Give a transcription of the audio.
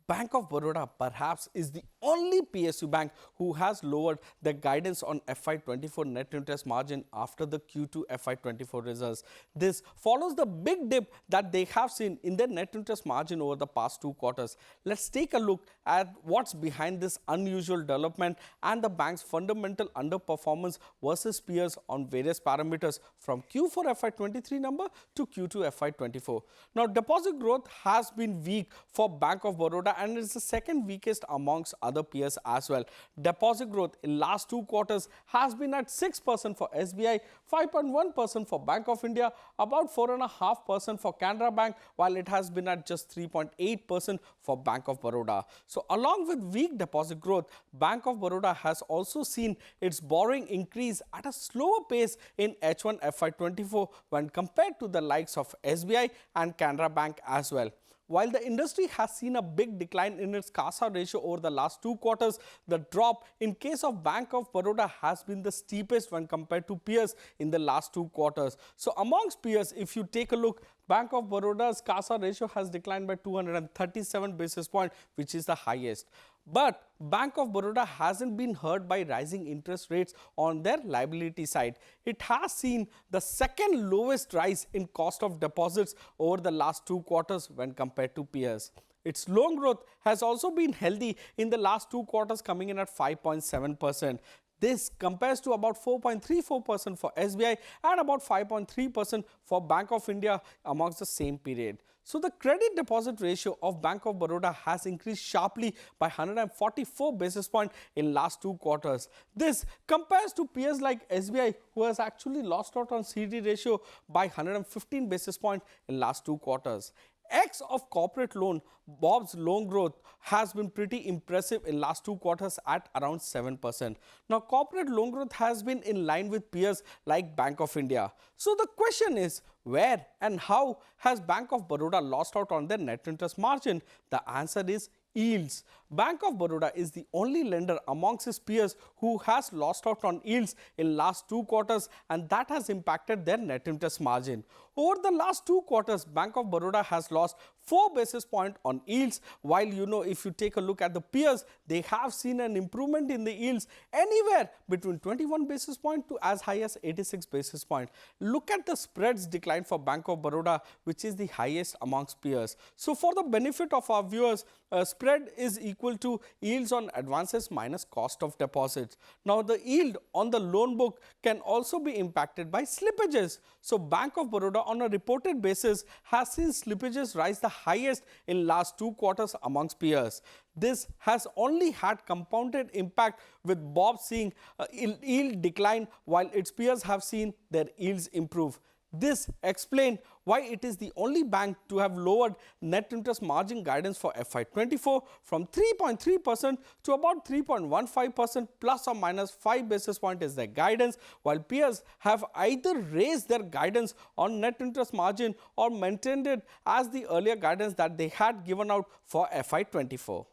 Bank of Baroda perhaps is the only PSU bank who has lowered their guidance on FY24 net interest margin after the Q2 FY24 results. This follows the big dip that they have seen in their net interest margin over the past 2 quarters. Let's take a look at what's behind this unusual development and the bank's fundamental underperformance versus peers on various parameters from Q4 FY23 number to Q2 FY24. Now, deposit growth has been weak for Bank of Baroda and is the second weakest amongst other peers as well. Deposit growth in last 2 quarters has been at 6% for SBI, 5.1% for Bank of India, about 4.5% for Canara Bank, while it has been at just 3.8% for Bank of Baroda. So along with weak deposit growth, Bank of Baroda has also seen its borrowing increase at a slower pace in H1 FY24 when compared to the likes of SBI and Canara Bank as well. While the industry has seen a big decline in its CASA ratio over the last 2 quarters, the drop in case of Bank of Baroda has been the steepest when compared to peers in the last 2 quarters. So amongst peers, if you take a look, Bank of Baroda's CASA ratio has declined by 237 basis points, which is the highest. But Bank of Baroda hasn't been hurt by rising interest rates on their liability side. It has seen the second lowest rise in cost of deposits over the last 2 quarters when compared to peers. Its loan growth has also been healthy in the last 2 quarters, coming in at 5.7%. This compares to about 4.34% for SBI and about 5.3% for Bank of India amongst the same period. So the credit deposit ratio of Bank of Baroda has increased sharply by 144 basis points in last 2 quarters. This compares to peers like SBI, who has actually lost out on CD ratio by 115 basis points in last 2 quarters. X of corporate loan, Bob's loan growth has been pretty impressive in last 2 quarters at around 7%. Now, corporate loan growth has been in line with peers like Bank of India. So the question is, where and how has Bank of Baroda lost out on their net interest margin? The answer is yields. Bank of Baroda is the only lender amongst its peers who has lost out on yields in last 2 quarters, and that has impacted their net interest margin. Over the last 2 quarters, Bank of Baroda has lost 4 basis points on yields, while if you take a look at the peers, they have seen an improvement in the yields anywhere between 21 basis points to as high as 86 basis points. Look at the spreads decline for Bank of Baroda, which is the highest amongst peers. So for the benefit of our viewers, spread is equal to yields on advances minus cost of deposits. Now the yield on the loan book can also be impacted by slippages. So Bank of Baroda on a reported basis has seen slippages rise the highest in last 2 quarters amongst peers. This has only had compounded impact, with Bob seeing yield decline while its peers have seen their yields improve. This explains why it is the only bank to have lowered net interest margin guidance for FY24 from 3.3% to about 3.15%, plus or minus 5 basis points is their guidance, while peers have either raised their guidance on net interest margin or maintained it as the earlier guidance that they had given out for FY24.